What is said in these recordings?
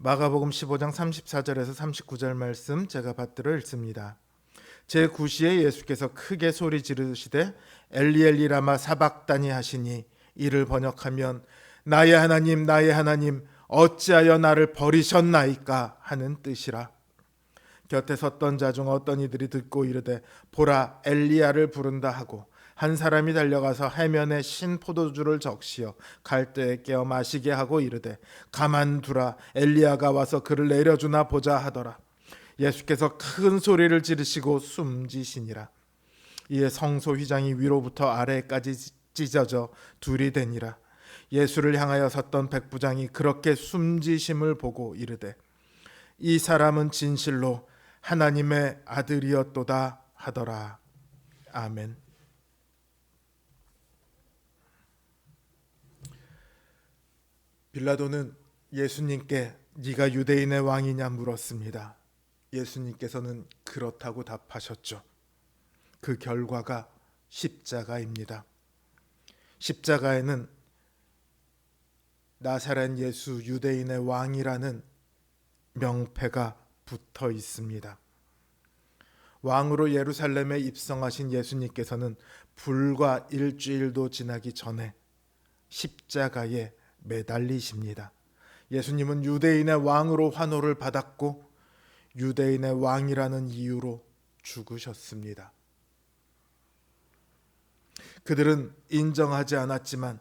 마가복음 15장 34절에서 39절 말씀 제가 받들어 읽습니다. 제9시에 예수께서 크게 소리 지르시되 엘리 엘리 라마 사박다니 하시니 이를 번역하면 나의 하나님 어찌하여 나를 버리셨나이까 하는 뜻이라. 곁에 섰던 자 중 어떤 이들이 듣고 이르되 보라 엘리야를 부른다 하고 한 사람이 달려가서 해면에 신 포도주를 적시어 갈대에 깨어 마시게 하고 이르되 가만두라 엘리야가 와서 그를 내려주나 보자 하더라. 예수께서 큰 소리를 지르시고 숨지시니라. 이에 성소 휘장이 위로부터 아래까지 찢어져 둘이 되니라. 예수를 향하여 섰던 백부장이 그렇게 숨지심을 보고 이르되 이 사람은 진실로 하나님의 아들이었도다 하더라. 아멘. 빌라도는 예수님께 네가 유대인의 왕이냐 물었습니다. 예수님께서는 그렇다고 답하셨죠. 그 결과가 십자가입니다. 십자가에는 나사렛 예수 유대인의 왕이라는 명패가 붙어 있습니다. 왕으로 예루살렘에 입성하신 예수님께서는 불과 일주일도 지나기 전에 십자가에 매달리십니다. 예수님은 유대인의 왕으로 환호를 받았고 유대인의 왕이라는 이유로 죽으셨습니다. 그들은 인정하지 않았지만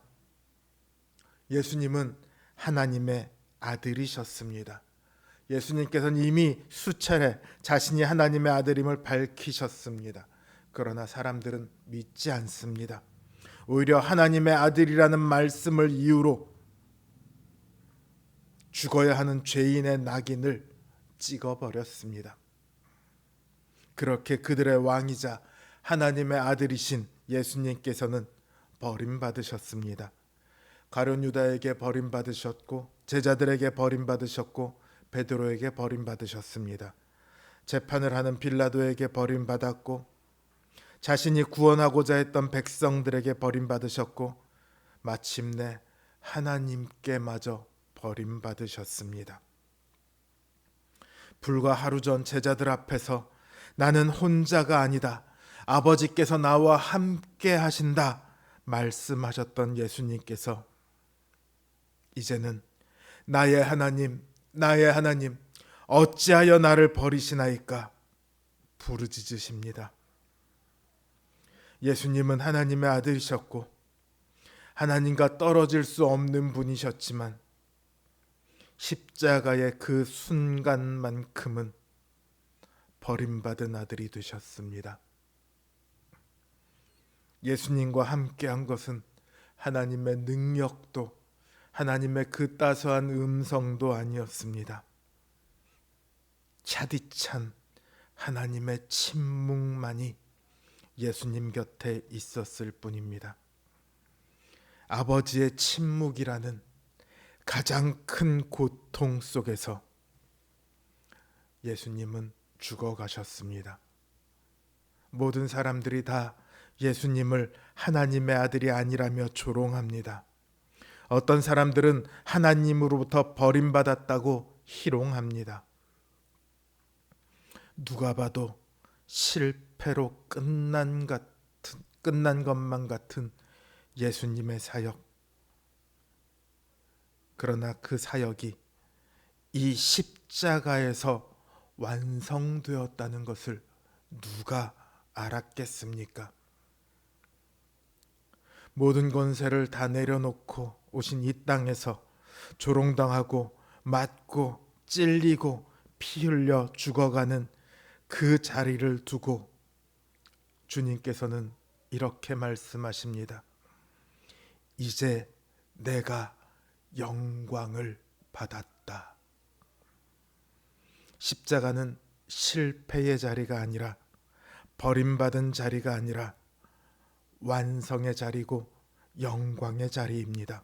예수님은 하나님의 아들이셨습니다. 예수님께서는 이미 수차례 자신이 하나님의 아들임을 밝히셨습니다. 그러나 사람들은 믿지 않습니다. 오히려 하나님의 아들이라는 말씀을 이유로 죽어야 하는 죄인의 낙인을 찍어버렸습니다. 그렇게 그들의 왕이자 하나님의 아들이신 예수님께서는 버림받으셨습니다. 가룟 유다에게 버림받으셨고 제자들에게 버림받으셨고 베드로에게 버림받으셨습니다. 재판을 하는 빌라도에게 버림받았고 자신이 구원하고자 했던 백성들에게 버림받으셨고 마침내 하나님께마저 버림받으셨습니다. 불과 하루 전 제자들 앞에서 나는 혼자가 아니다. 아버지께서 나와 함께 하신다. 말씀하셨던 예수님께서 이제는 나의 하나님 어찌하여 나를 버리시나이까 부르짖으십니다. 예수님은 하나님의 아들이셨고 하나님과 떨어질 수 없는 분이셨지만 십자가의 그 순간만큼은 버림받은 아들이 되셨습니다. 예수님과 함께한 것은 하나님의 능력도 하나님의 그 따스한 음성도 아니었습니다. 차디찬 하나님의 침묵만이 예수님 곁에 있었을 뿐입니다. 아버지의 침묵이라는 가장 큰 고통 속에서 예수님은 죽어가셨습니다. 모든 사람들이 다 예수님을 하나님의 아들이 아니라며 조롱합니다. 어떤 사람들은 하나님으로부터 버림받았다고 희롱합니다. 누가 봐도 실패로 끝난 것만 같은 예수님의 사역. 그러나 그 사역이 이 십자가에서 완성되었다는 것을 누가 알았겠습니까? 모든 권세를 다 내려놓고 오신 이 땅에서 조롱당하고 맞고 찔리고 피 흘려 죽어가는 그 자리를 두고 주님께서는 이렇게 말씀하십니다. 이제 내가 영광을 받았다. 십자가는 실패의 자리가 아니라 버림받은 자리가 아니라 완성의 자리고 영광의 자리입니다.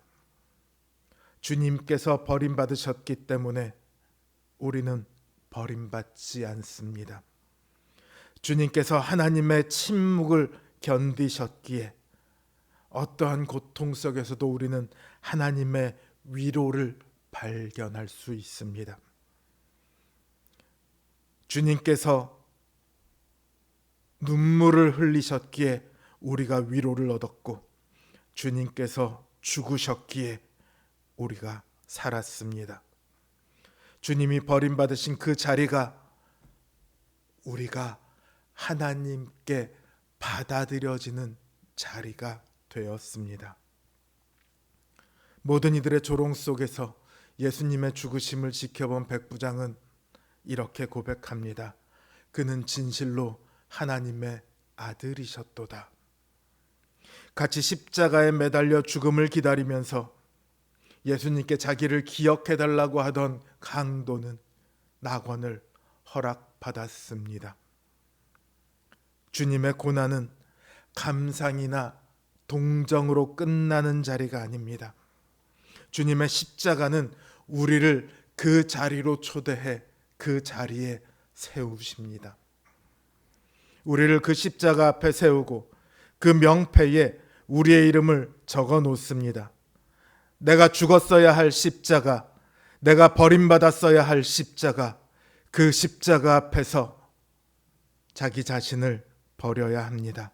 주님께서 버림받으셨기 때문에 우리는 버림받지 않습니다. 주님께서 하나님의 침묵을 견디셨기에 어떠한 고통 속에서도 우리는 하나님의 위로를 발견할 수 있습니다. 주님께서 눈물을 흘리셨기에 우리가 위로를 얻었고, 주님께서 죽으셨기에 우리가 살았습니다. 주님이 버림받으신 그 자리가 우리가 하나님께 받아들여지는 자리가 되었습니다. 모든 이들의 조롱 속에서 예수님의 죽으심을 지켜본 백부장은 이렇게 고백합니다. 그는 진실로 하나님의 아들이셨도다. 같이 십자가에 매달려 죽음을 기다리면서 예수님께 자기를 기억해달라고 하던 강도는 낙원을 허락받았습니다. 주님의 고난은 감상이나 동정으로 끝나는 자리가 아닙니다. 주님의 십자가는 우리를 그 자리로 초대해 그 자리에 세우십니다. 우리를 그 십자가 앞에 세우고 그 명패에 우리의 이름을 적어 놓습니다. 내가 죽었어야 할 십자가, 내가 버림받았어야 할 십자가, 그 십자가 앞에서 자기 자신을 버려야 합니다.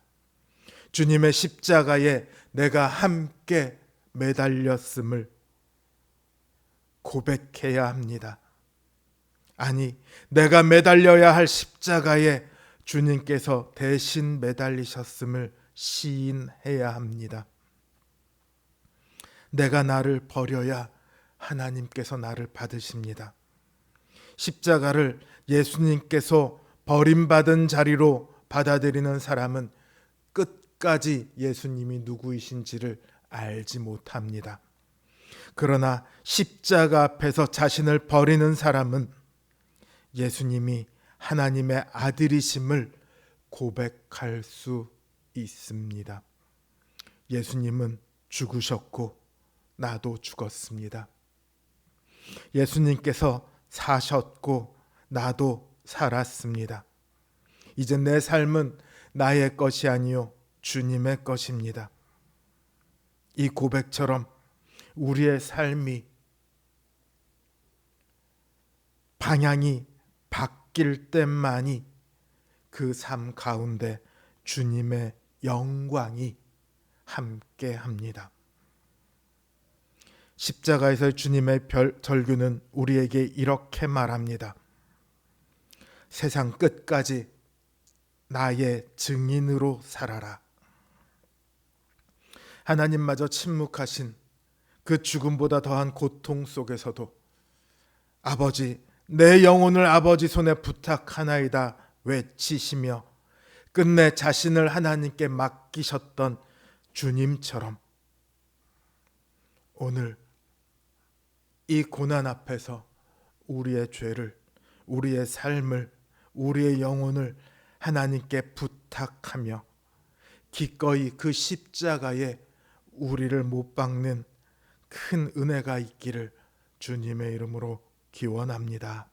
주님의 십자가에 내가 함께 매달렸음을 고백해야 합니다. 아니, 내가 매달려야 할 십자가에 주님께서 대신 매달리셨음을 시인해야 합니다. 내가 나를 버려야 하나님께서 나를 받으십니다. 십자가를 예수님께서 버림받은 자리로 받아들이는 사람은 끝까지 예수님이 누구이신지를 알지 못합니다. 그러나 십자가 앞에서 자신을 버리는 사람은 예수님이 하나님의 아들이심을 고백할 수 있습니다. 예수님은 죽으셨고 나도 죽었습니다. 예수님께서 사셨고 나도 살았습니다. 이제 내 삶은 나의 것이 아니요 주님의 것입니다. 이 고백처럼 우리의 삶이 방향이 바뀔 때만이 그 삶 가운데 주님의 영광이 함께합니다. 십자가에서 주님의 절규는 우리에게 이렇게 말합니다. 세상 끝까지 나의 증인으로 살아라. 하나님마저 침묵하신 그 죽음보다 더한 고통 속에서도 아버지, 내 영혼을 아버지 손에 부탁하나이다 외치시며 끝내 자신을 하나님께 맡기셨던 주님처럼 오늘 이 고난 앞에서 우리의 죄를, 우리의 삶을, 우리의 영혼을 하나님께 부탁하며 기꺼이 그 십자가에 우리를 못 박는 큰 은혜가 있기를 주님의 이름으로 기원합니다.